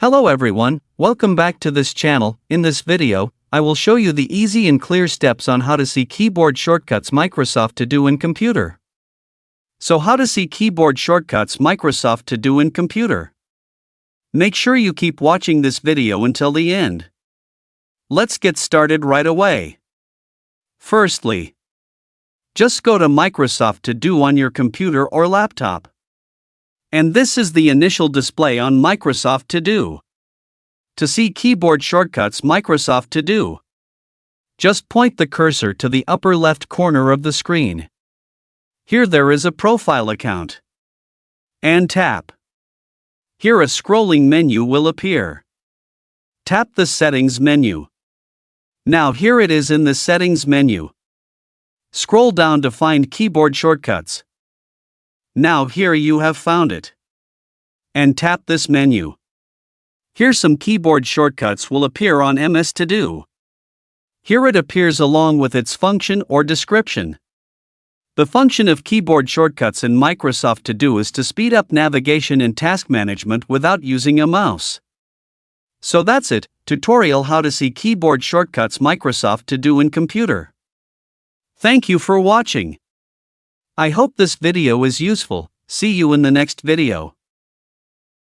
Hello everyone, welcome back to this channel. In this video, I will show you the easy and clear steps on how to see keyboard shortcuts Microsoft To Do in computer. So how to see keyboard shortcuts Microsoft To Do in computer? Make sure you keep watching this video until the end. Let's get started right away. Firstly, just go to Microsoft To Do on your computer or laptop. And this is the initial display on Microsoft To Do. To see keyboard shortcuts Microsoft To Do, just point the cursor to the upper left corner of the screen. Here there is a profile account. And tap. Here a scrolling menu will appear. Tap the Settings menu. Now here it is in the Settings menu. Scroll down to find keyboard shortcuts. Now here you have found it. And tap this menu. Here some keyboard shortcuts will appear on MS To Do. Here it appears along with its function or description. The function of keyboard shortcuts in Microsoft To Do is to speed up navigation and task management without using a mouse. So that's it, tutorial how to see keyboard shortcuts Microsoft To Do in computer. Thank you for watching. I hope this video is useful. See you in the next video.